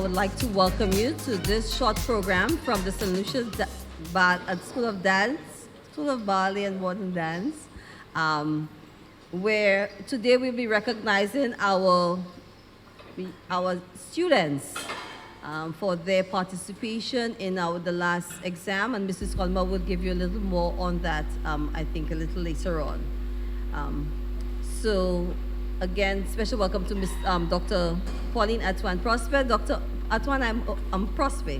would like to welcome you to this short program from the St. Lucia School of Dance, School of Ballet and Modern Dance, um, where today we'll be recognizing our students for their participation in the last exam, and Mrs. Colmer will give you a little more on that, I think, a little later on. So, again, special welcome to Dr. Pauline Antoine Prosper. Dr. Antoine, I'm Prosper.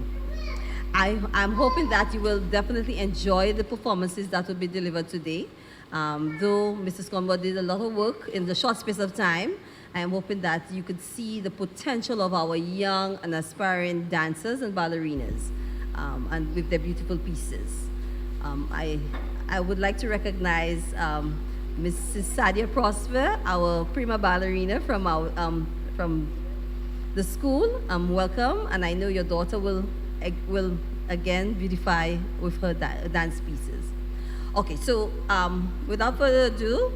I'm hoping that you will definitely enjoy the performances that will be delivered today. Though Mrs. Colmer did a lot of work in the short space of time, I am hoping that you could see the potential of our young and aspiring dancers and ballerinas, and with their beautiful pieces. I would like to recognize Mrs. Sadia Prosper, our prima ballerina from the school. Welcome, and I know your daughter will again beautify with her dance pieces. Okay, so without further ado,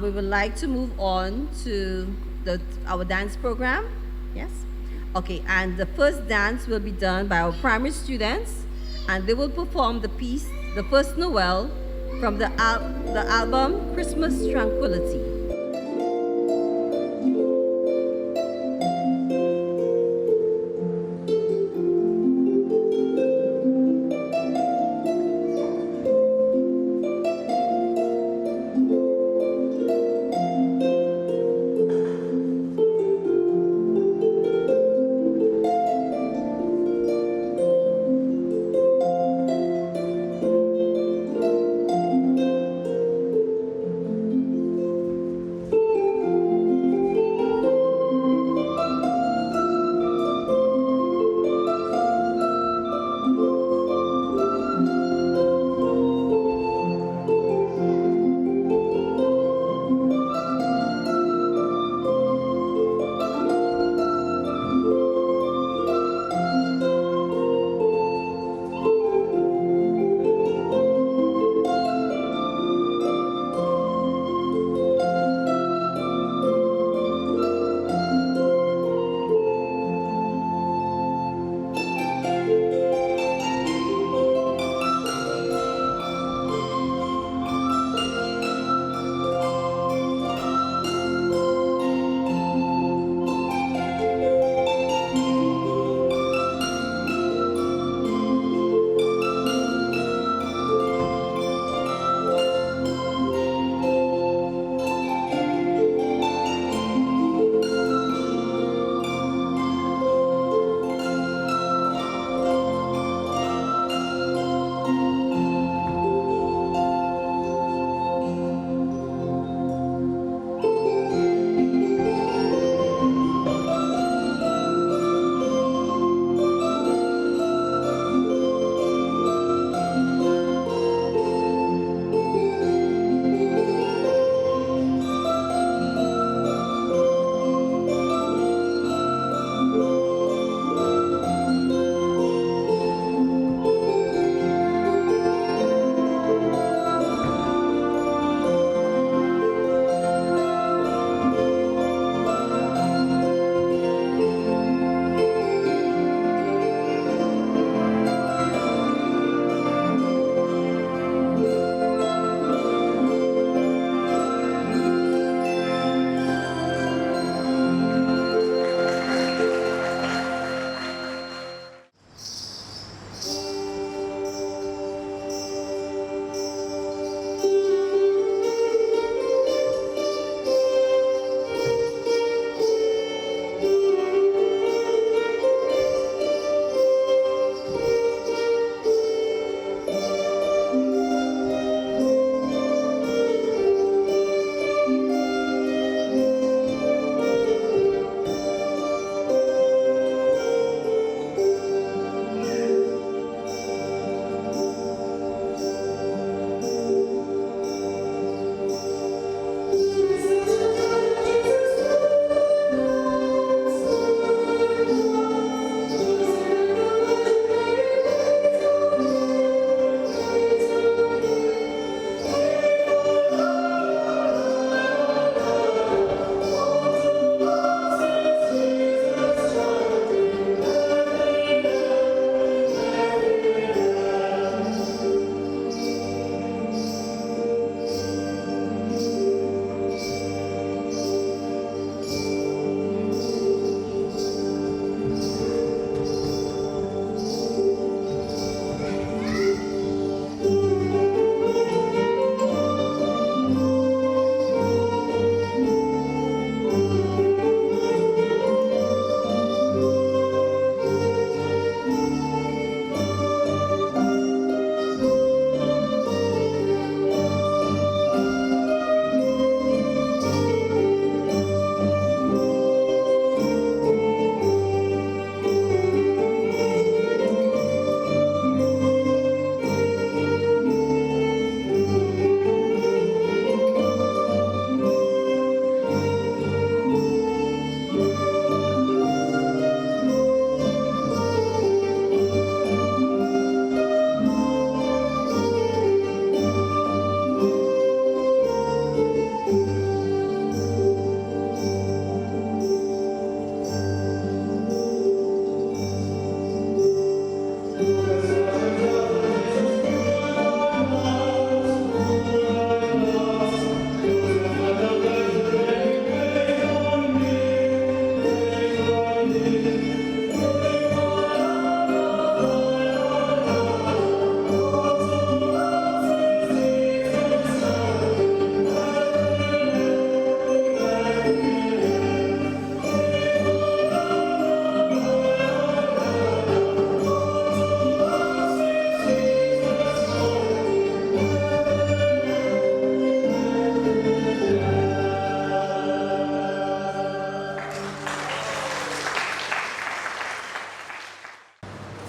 we would like to move on to our dance program. Yes? Okay, and the first dance will be done by our primary students, and they will perform the piece, The First Noel, from the album Christmas Tranquility.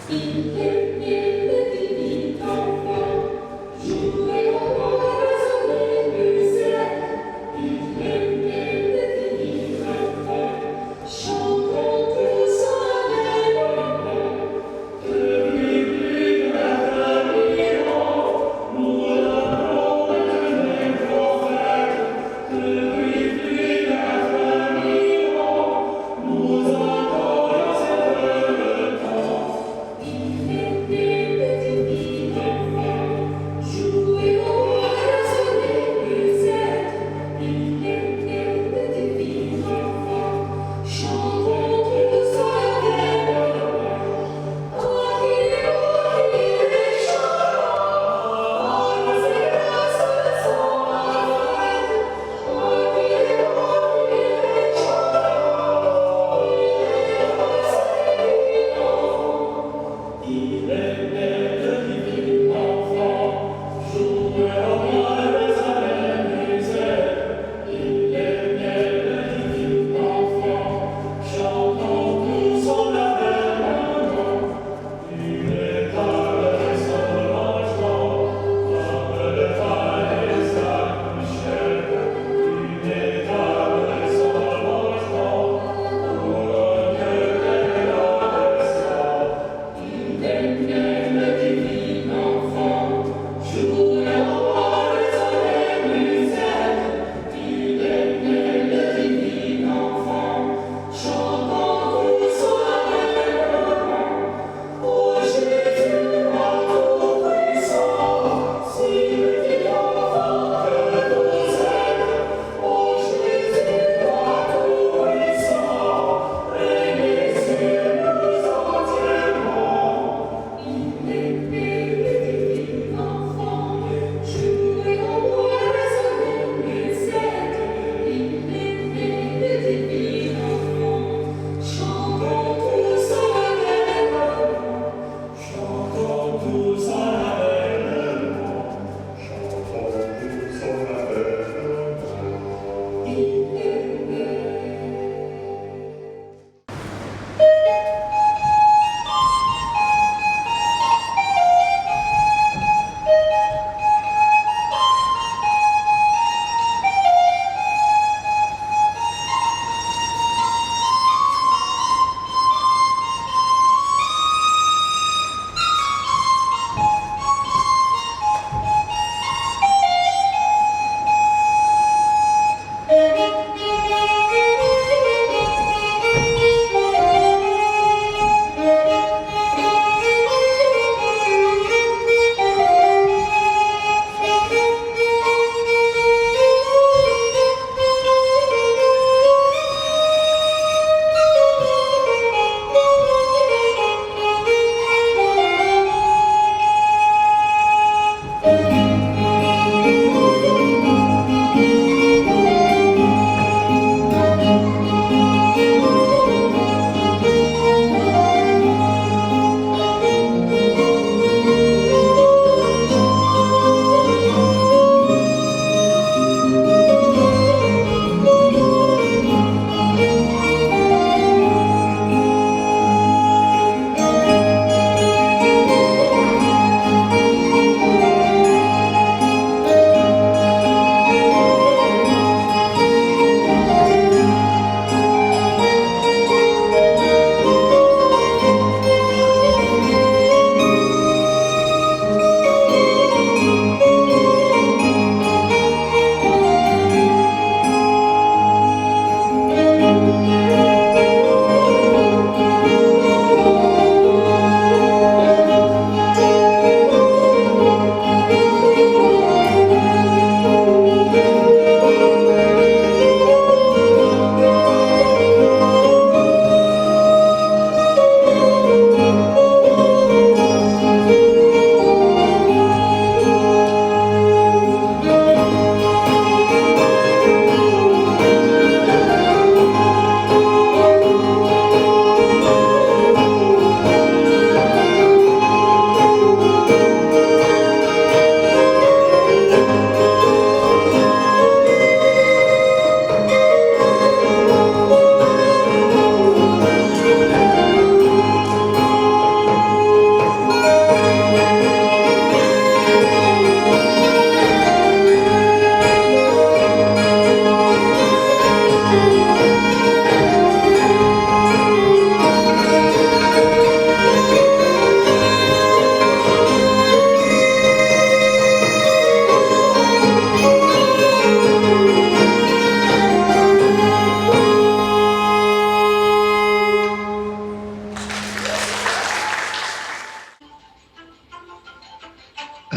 Thank you.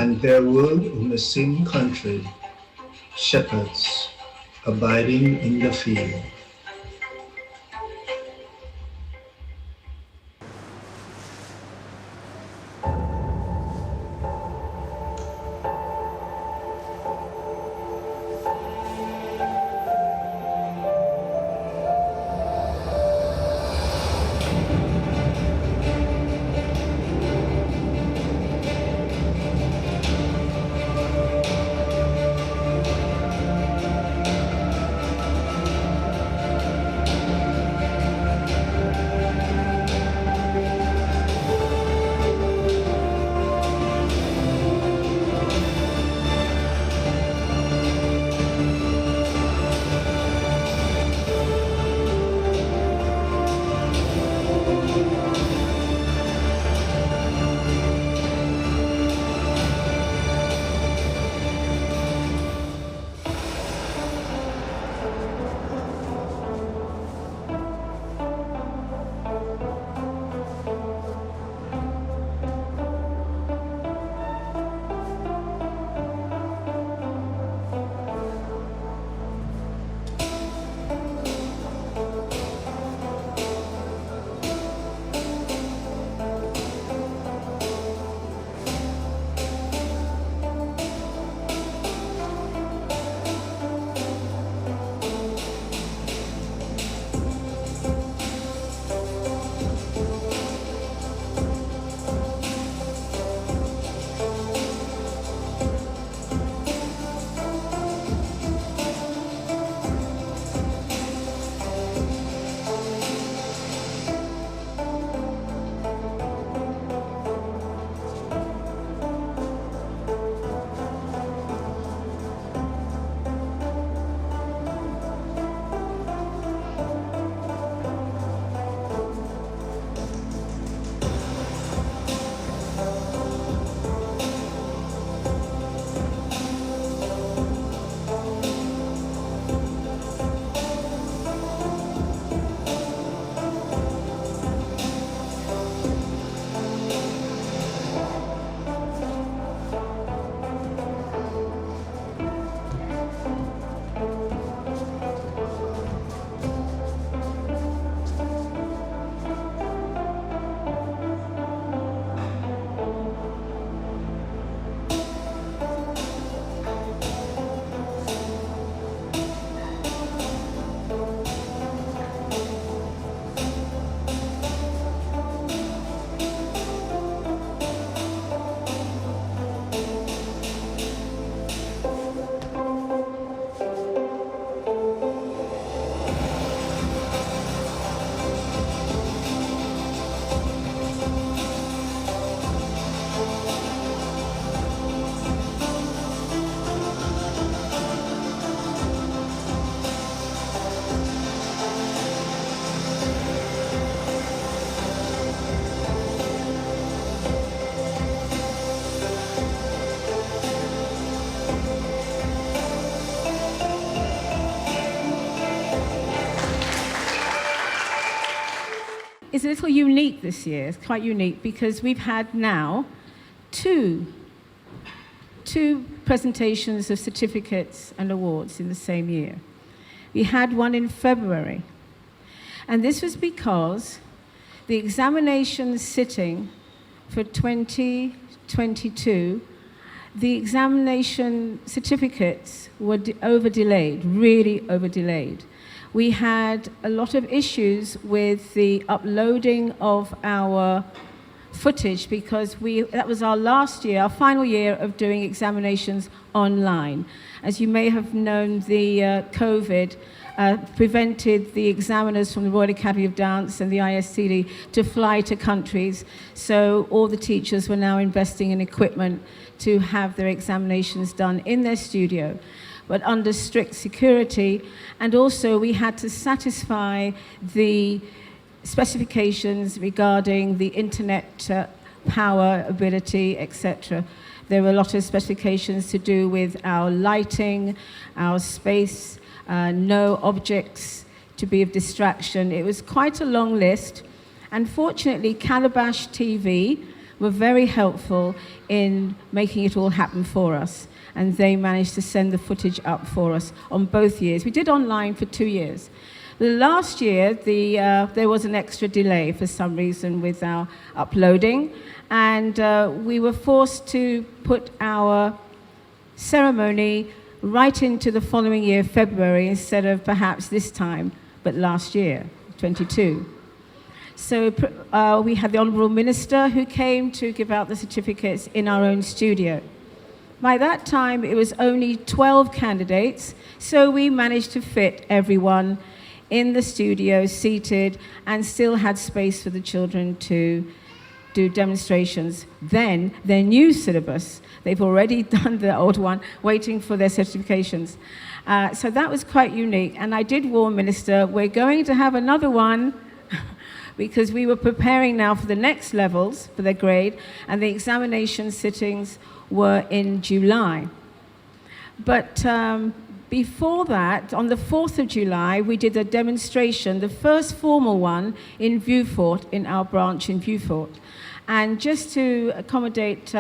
and there were in the same country shepherds abiding in the field. It's a little unique this year. It's quite unique because we've had now two presentations of certificates and awards in the same year. We had one in February, and this was because the examination sitting for 2022, the examination certificates were over-delayed, really over-delayed. We had a lot of issues with the uploading of our footage because that was our last year, our final year of doing examinations online. As you may have known, the COVID prevented the examiners from the Royal Academy of Dance and the ISCD to fly to countries, so all the teachers were now investing in equipment to have their examinations done in their studio, but under strict security, and also we had to satisfy the specifications regarding the internet power, ability, etc. There were a lot of specifications to do with our lighting, our space, no objects to be of distraction. It was quite a long list. And fortunately, Calabash TV were very helpful in making it all happen for us. And they managed to send the footage up for us on both years. We did online for 2 years. The last year, there was an extra delay for some reason with our uploading, and we were forced to put our ceremony right into the following year, February, instead of perhaps this time, but last year, 22. So we had the Honourable Minister who came to give out the certificates in our own studio. By that time, it was only 12 candidates, so we managed to fit everyone in the studio, seated, and still had space for the children to do demonstrations. Then, their new syllabus, they've already done the old one, waiting for their certifications. So that was quite unique, and I did warn Minister, we're going to have another one, because we were preparing now for the next levels, for their grade, and the examination sittings were in July. But before that, on the 4th of July, we did a demonstration, the first formal one in Viewfort, in our branch in Viewfort. And just to accommodate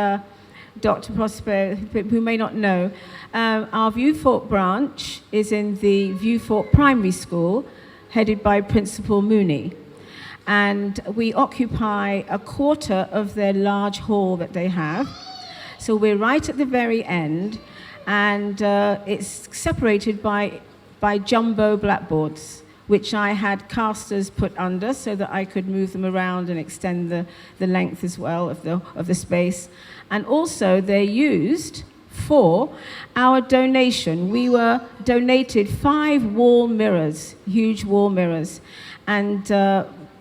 Dr. Prosper, who may not know, our Viewfort branch is in the Viewfort Primary School, headed by Principal Mooney. And we occupy a quarter of their large hall that they have. So we're right at the very end, and it's separated by jumbo blackboards, which I had casters put under so that I could move them around and extend the length as well of the space. And also they're used for our donation. We were donated 5 wall mirrors, huge wall mirrors. And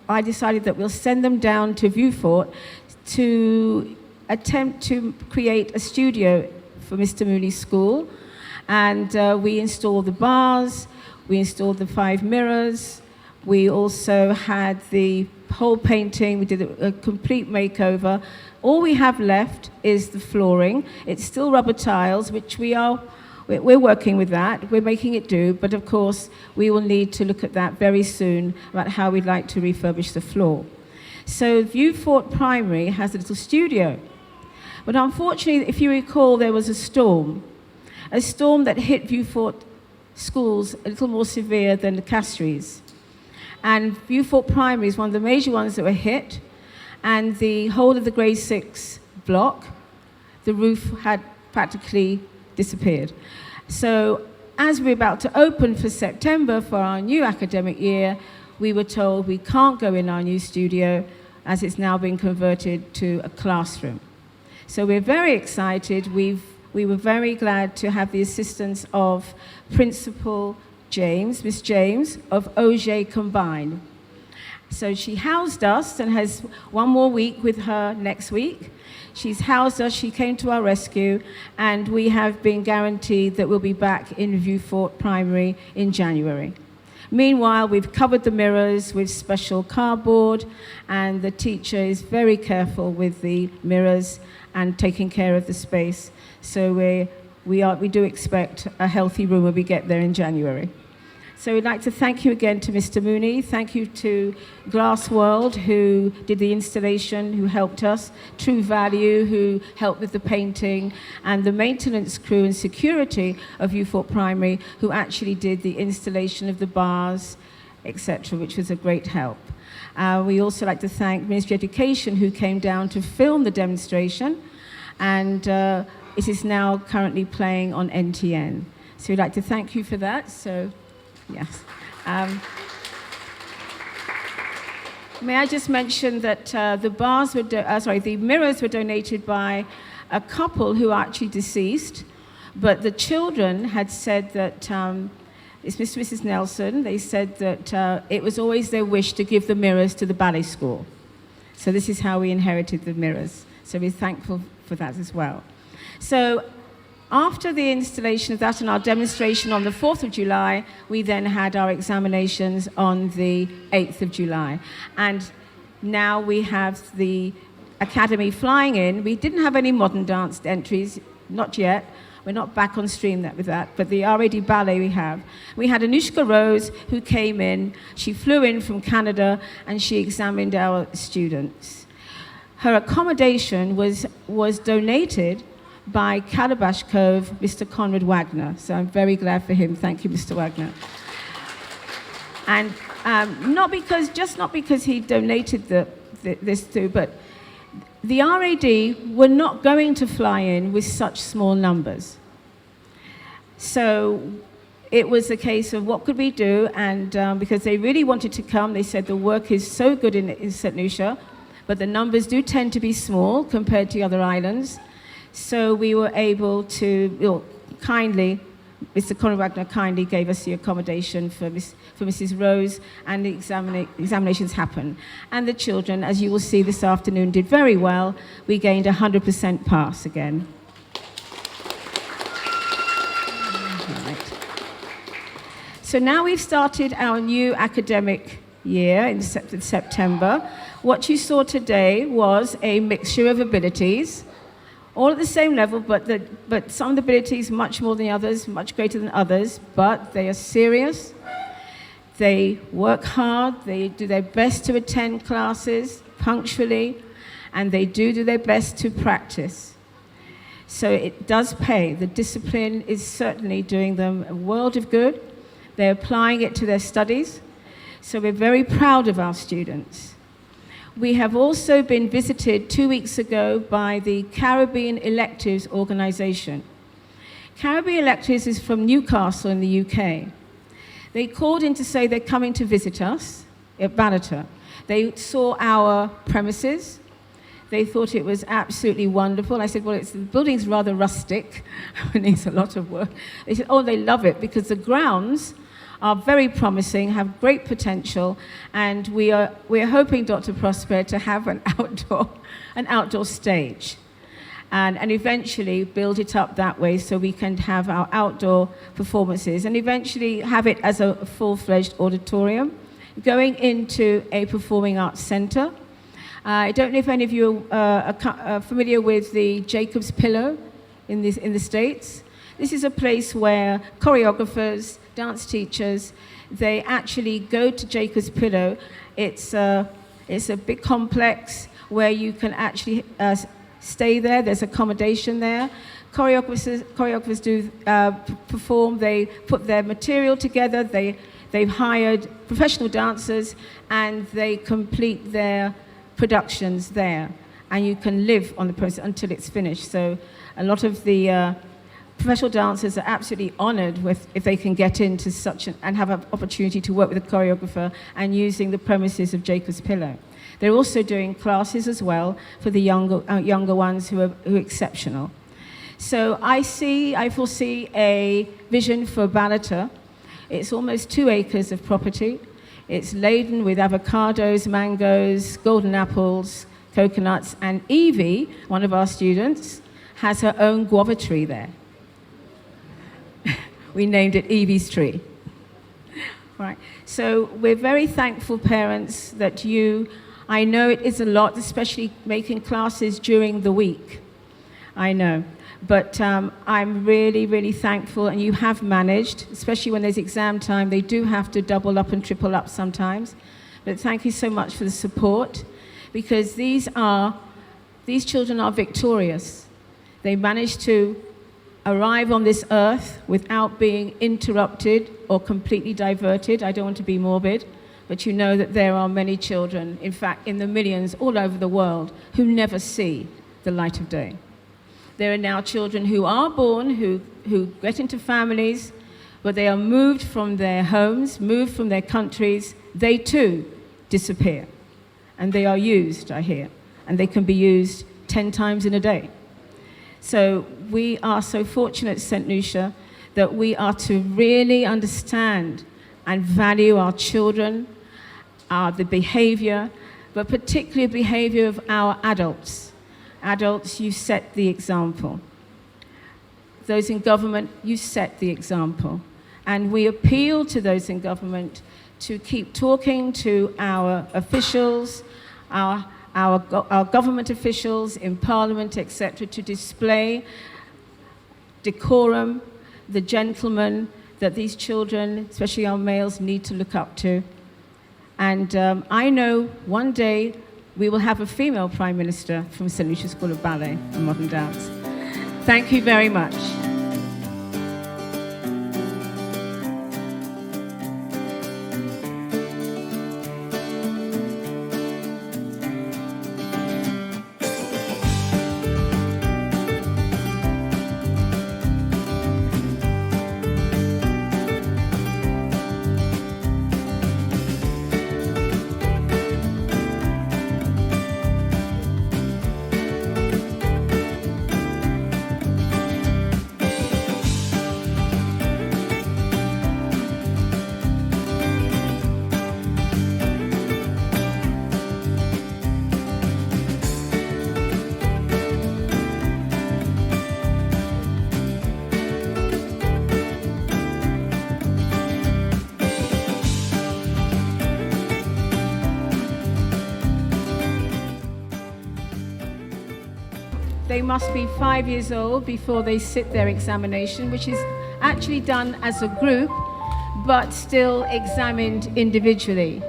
I decided that we'll send them down to Viewfort to attempt to create a studio for Mr. Mooney's school. And we installed the bars, we installed the 5 mirrors, we also had the whole painting, we did a complete makeover. All we have left is the flooring. It's still rubber tiles, which we're working with that, we're making it do, but of course we will need to look at that very soon about how we'd like to refurbish the floor. So Viewfort Primary has a little studio. But unfortunately, if you recall, there was a storm that hit Viewfort schools a little more severe than the Castries. And Viewfort Primary is one of the major ones that were hit, and the whole of the grade 6 block, the roof had practically disappeared. So as we're about to open for September for our new academic year, we were told we can't go in our new studio as it's now been converted to a classroom. So we're very excited. We were very glad to have the assistance of Principal James, Miss James, of OJ Combined. So she housed us and has one more week with her next week. She's housed us, she came to our rescue, and we have been guaranteed that we'll be back in Viewfort Primary in January. Meanwhile, we've covered the mirrors with special cardboard, and the teacher is very careful with the mirrors and taking care of the space. So we do expect a healthy room when we get there in January. So we'd like to thank you again to Mr. Mooney. Thank you to Glass World, who did the installation, who helped us, True Value, who helped with the painting, and the maintenance crew and security of Viewfort Primary, who actually did the installation of the bars, etc., which was a great help. We also like to thank Ministry of Education, who came down to film the demonstration, and it is now currently playing on NTN. So we'd like to thank you for that. So, yes. May I just mention that the mirrors were donated by a couple who are actually deceased, but the children had said that it's Mr. and Mrs. Nelson. They said that it was always their wish to give the mirrors to the ballet school. So this is how we inherited the mirrors. So we're thankful for that as well. So after the installation of that and our demonstration on the 4th of July, we then had our examinations on the 8th of July. And now we have the Academy flying in. We didn't have any modern dance entries, not yet. We're not back on stream with that, but the RAD Ballet we have. We had Anushka Rose, who came in. She flew in from Canada, and she examined our students. her accommodation was donated by Calabash Cove, Mr. Conrad Wagner. So I'm very glad for him. Thank you, Mr. Wagner. And not because he donated this to, but the RAD were not going to fly in with such small numbers. So it was a case of what could we do, and because they really wanted to come, they said the work is so good in St. Lucia, but the numbers do tend to be small compared to other islands. So we were able to, kindly, Mr. Conrad Wagner kindly gave us the accommodation for Mrs. Rose, and the examinations happened. And the children, as you will see this afternoon, did very well. We gained 100% pass again. Right. So now we've started our new academic year in September. What you saw today was a mixture of abilities, all at the same level, but some abilities much more than others, much greater than others, but they are serious. They work hard, they do their best to attend classes punctually, and they do their best to practice. So it does pay. The discipline is certainly doing them a world of good. They're applying it to their studies. So we're very proud of our students. We have also been visited 2 weeks ago by the Caribbean Electives Organization. Caribbean Electives is from Newcastle in the UK. They called in to say they're coming to visit us at Ballet. They saw our premises. They thought it was absolutely wonderful. I said, well, the building's rather rustic. It needs a lot of work. They said, oh, they love it because the grounds are very promising, have great potential, and we're hoping, Dr. Prosper, to have an outdoor stage, and eventually build it up that way so we can have our outdoor performances, and eventually have it as a full-fledged auditorium, going into a performing arts center. I don't know if any of you are familiar with the Jacob's Pillow in the States. This is a place where choreographers, dance teachers, they actually go to Jacob's Pillow. It's a big complex where you can actually stay there. There's accommodation there. Choreographers do perform. They put their material together. They've hired professional dancers, and they complete their productions there. And you can live on the process until it's finished. So a lot of the professional dancers are absolutely honored if they can get into and have an opportunity to work with a choreographer and using the premises of Jacob's Pillow. They're also doing classes as well for the younger ones who are exceptional. So I foresee a vision for Ballet. It's almost 2 acres of property. It's laden with avocados, mangoes, golden apples, coconuts, and Evie, one of our students, has her own guava tree there. We named it Evie's Tree. Right. So we're very thankful, parents, that I know it is a lot, especially making classes during the week. I know. But I'm really, really thankful, and you have managed, especially when there's exam time. They do have to double up and triple up sometimes. But thank you so much for the support, because these children are victorious. They managed to arrive on this earth without being interrupted or completely diverted. I don't want to be morbid, but you know that there are many children, in fact, in the millions all over the world, who never see the light of day. There are now children who are born, who get into families, but they are moved from their homes, moved from their countries. They too disappear. And they are used, I hear, and they can be used 10 times in a day. So we are so fortunate, St. Lucia, that we are to really understand and value our children, the behavior, but particularly the behavior of our adults. Adults, you set the example. Those in government, you set the example. And we appeal to those in government to keep talking to our officials, our government officials in Parliament, etc., to display decorum, the gentleman that these children, especially our males, need to look up to. And I know one day we will have a female Prime Minister from St. Lucia School of Ballet and Modern Dance. Thank you very much. They must be 5 years old before they sit their examination, which is actually done as a group, but still examined individually.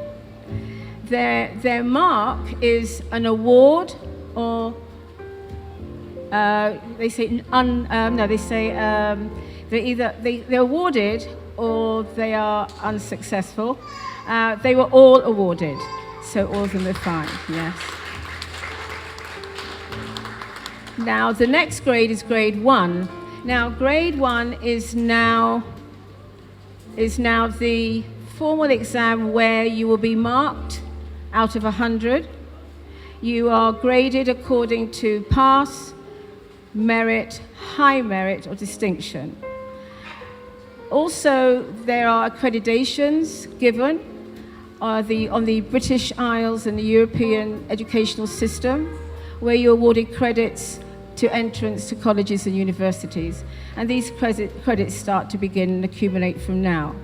Their mark is an award, or they're awarded or they are unsuccessful. They were all awarded, so all of them are fine, yes. Now, the next grade is grade 1. Now, grade 1 is now the formal exam where you will be marked out of 100. You are graded according to pass, merit, high merit, or distinction. Also, there are accreditations given on the British Isles and the European educational system, where you're awarded credits to entrance to colleges and universities. And these credits start to begin and accumulate from now.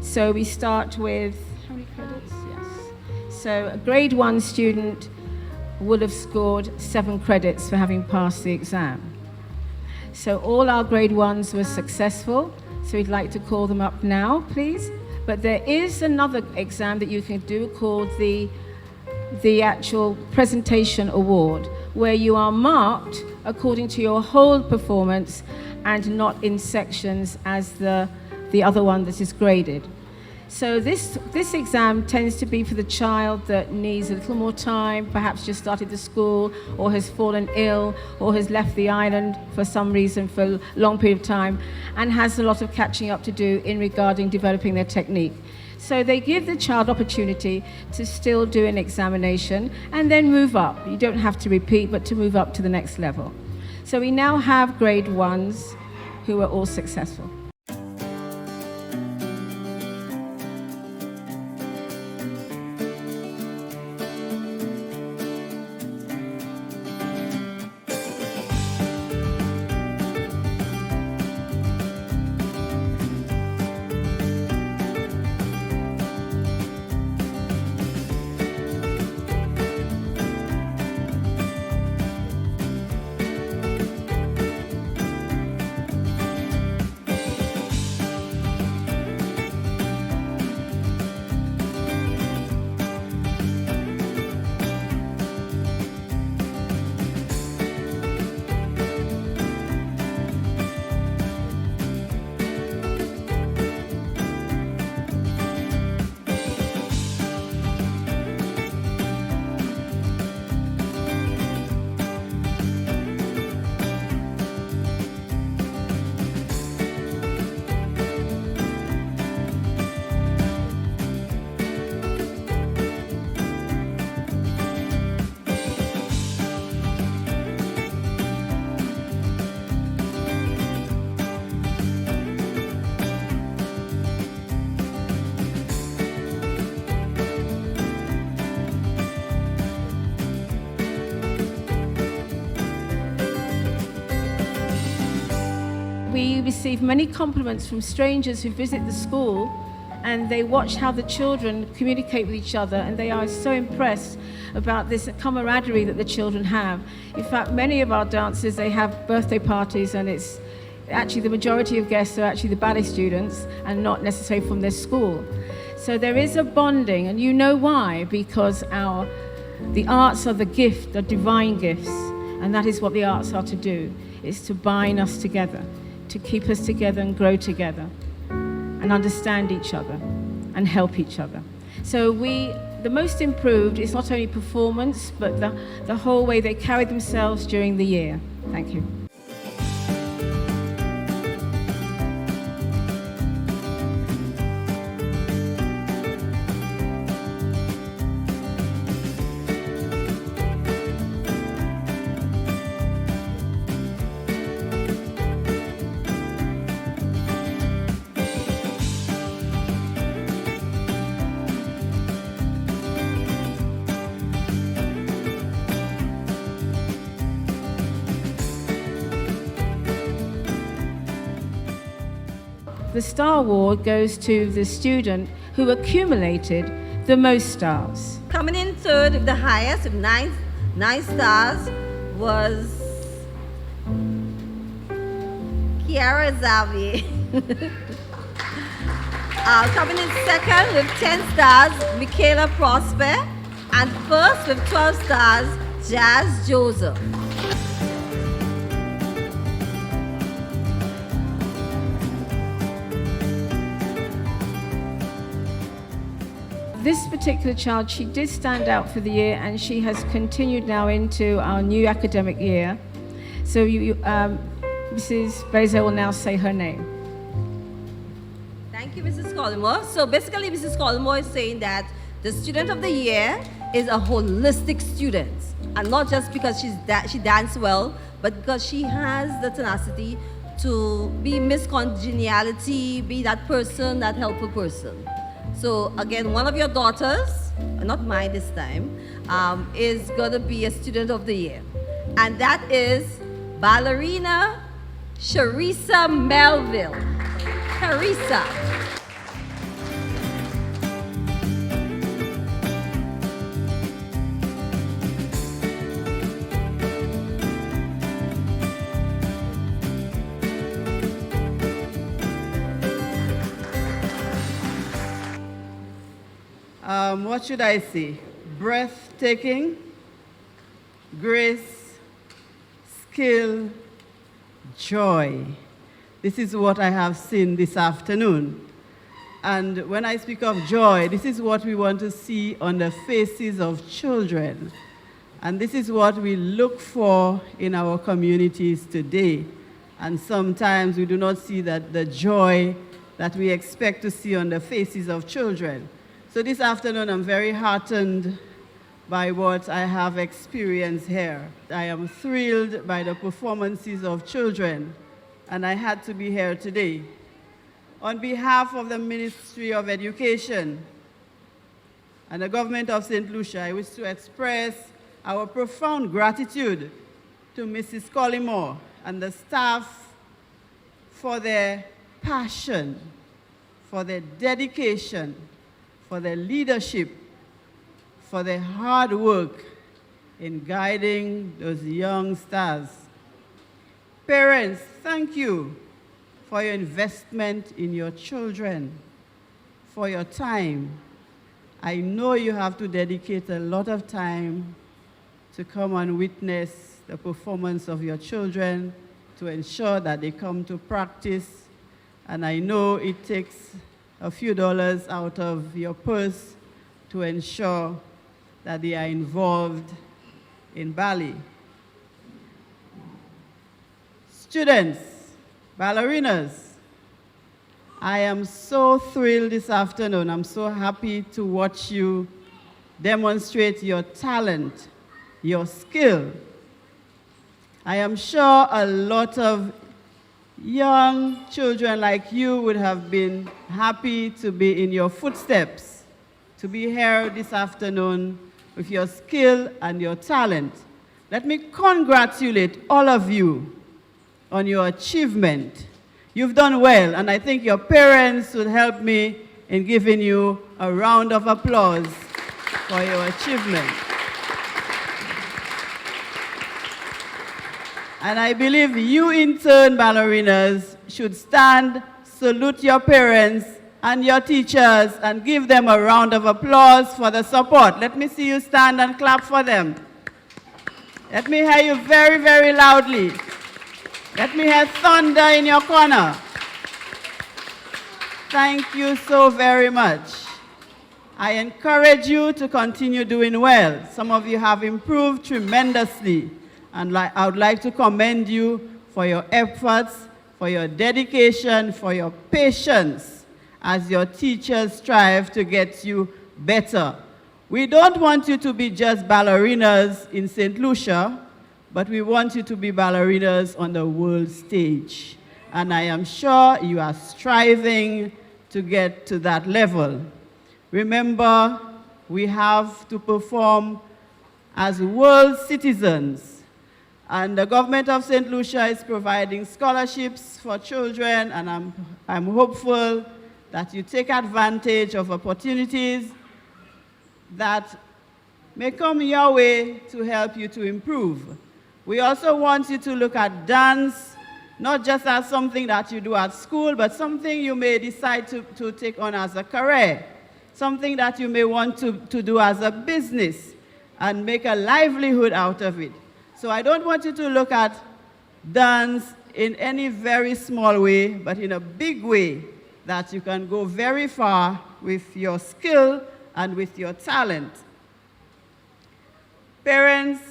So we start with, how many credits? Yes. So a grade 1 student would have scored 7 credits for having passed the exam. So all our grade 1s were successful. So we'd like to call them up now, please. But there is another exam that you can do called the actual presentation award, where you are marked according to your whole performance and not in sections as the other one that is graded. So this exam tends to be for the child that needs a little more time, perhaps just started the school, or has fallen ill, or has left the island for some reason for a long period of time, and has a lot of catching up to do in regarding developing their technique. So they give the child opportunity to still do an examination and then move up. You don't have to repeat, but to move up to the next level. So we now have grade 1s who are all successful. We receive many compliments from strangers who visit the school, and they watch how the children communicate with each other, and they are so impressed about this camaraderie that the children have. In fact, many of our dancers, they have birthday parties, and it's actually the majority of guests are actually the ballet students and not necessarily from their school. So there is a bonding, and you know why, because our The arts are the gift, the divine gifts, and that is what the arts are to do. It's to bind us together, to keep us together and grow together, and understand each other, and help each other. So the most improved is not only performance, but the whole way they carry themselves during the year. Thank you. The Star Award goes to the student who accumulated the most stars. Coming in third with the highest, with nine stars, was Kiara Xavier. Coming in second with 10 stars, Michaela Prosper. And first with 12 stars, Jazz Joseph. This particular child, she did stand out for the year, and she has continued now into our new academic year. So Mrs. Bezo will now say her name. Thank you, Mrs. Collymore. So basically, Mrs. Collymore is saying that the student of the year is a holistic student, and not just because she danced well, but because she has the tenacity to be Miss Congeniality, be that person, that helpful person. So again, one of your daughters, not mine this time, is going to be a student of the year. And that is ballerina Charissa Melville. Charissa. What should I say? Breathtaking, grace, skill, joy. This is what I have seen this afternoon. And when I speak of joy, this is what we want to see on the faces of children. And this is what we look for in our communities today. And sometimes we do not see the joy that we expect to see on the faces of children. So this afternoon, I'm very heartened by what I have experienced here. I am thrilled by the performances of children, and I had to be here today. On behalf of the Ministry of Education and the government of St. Lucia, I wish to express our profound gratitude to Mrs. Collymore and the staff for their passion, for their dedication, for their leadership, for their hard work in guiding those young stars. Parents, thank you for your investment in your children, for your time. I know you have to dedicate a lot of time to come and witness the performance of your children, to ensure that they come to practice. And I know it takes a few dollars out of your purse to ensure that they are involved in ballet. Students, ballerinas, I am so thrilled this afternoon. I'm so happy to watch you demonstrate your talent, your skill. I am sure a lot of young children like you would have been happy to be in your footsteps, to be here this afternoon with your skill and your talent. Let me congratulate all of you on your achievement. You've done well, and I think your parents would help me in giving you a round of applause for your achievement. And I believe you, in turn, ballerinas, should stand, salute your parents, and your teachers and give them a round of applause for the support. Let me see you stand and clap for them. Let me hear you very, very loudly. Let me hear thunder in your corner. Thank you so very much. I encourage you to continue doing well. Some of you have improved tremendously, and I would like to commend you for your efforts, for your dedication, for your patience as your teachers strive to get you better. We don't want you to be just ballerinas in St. Lucia, but we want you to be ballerinas on the world stage. And I am sure you are striving to get to that level. Remember, we have to perform as world citizens. And the government of St. Lucia is providing scholarships for children, and I'm hopeful that you take advantage of opportunities that may come your way to help you to improve. We also want you to look at dance, not just as something that you do at school, but something you may decide to take on as a career, something that you may want to do as a business and make a livelihood out of it. So I don't want you to look at dance in any very small way, but in a big way that you can go very far with your skill and with your talent. Parents,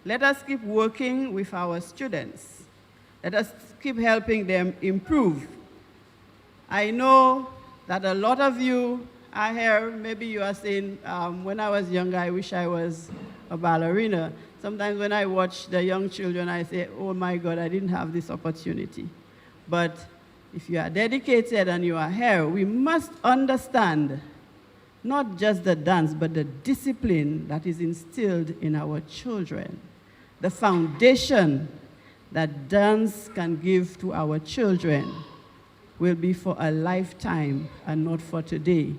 let us keep working with our students. Let us keep helping them improve. I know that a lot of you are here. Maybe you are saying, when I was younger, I wish I was a ballerina. Sometimes when I watch the young children, I say, oh my God, I didn't have this opportunity. But if you are dedicated and you are here, we must understand not just the dance, but the discipline that is instilled in our children. The foundation that dance can give to our children will be for a lifetime and not for today.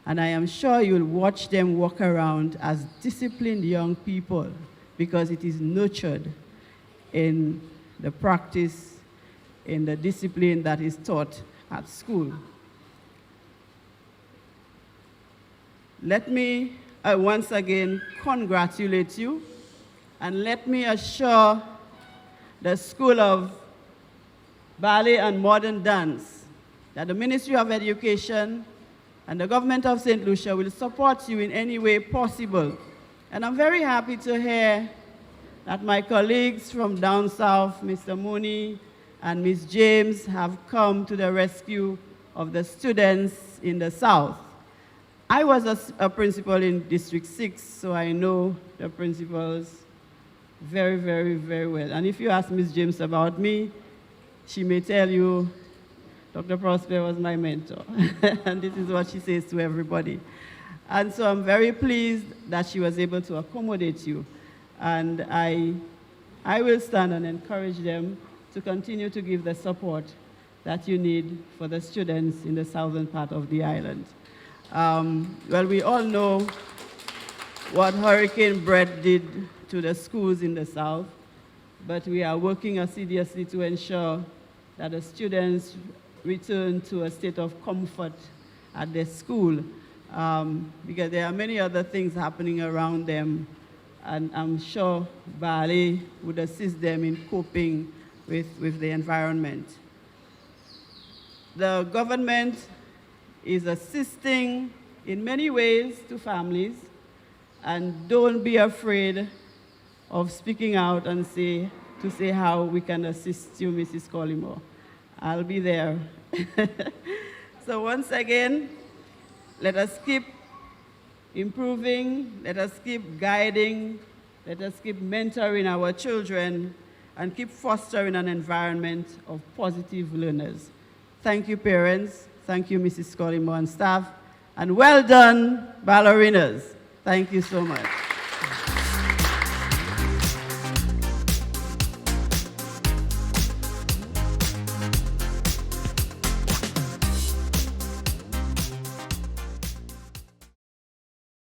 And I am sure you'll watch them walk around as disciplined young people because it is nurtured in the practice, in the discipline that is taught at school. Let me once again congratulate you, and let me assure the School of Ballet and Modern Dance that the Ministry of Education and the government of St. Lucia will support you in any way possible. And I'm very happy to hear that my colleagues from down south, Mr. Mooney and Ms. James, have come to the rescue of the students in the south. I was a principal in District 6, so I know the principals very, very, very well. And if you ask Ms. James about me, she may tell you Dr. Prosper was my mentor. And this is what she says to everybody. And so I'm very pleased that she was able to accommodate you. And I will stand and encourage them to continue to give the support that you need for the students in the southern part of the island. Well, we all know what Hurricane Brett did to the schools in the south, but we are working assiduously to ensure that the students return to a state of comfort at their school, because there are many other things happening around them, and I'm sure ballet would assist them in coping with the environment. The government is assisting in many ways to families, and don't be afraid of speaking out and to say how we can assist you, Mrs. Collymore. I'll be there. So once again, let us keep improving, let us keep guiding, let us keep mentoring our children, and keep fostering an environment of positive learners. Thank you, parents. Thank you, Mrs. Collymore and staff. And well done, ballerinas. Thank you so much.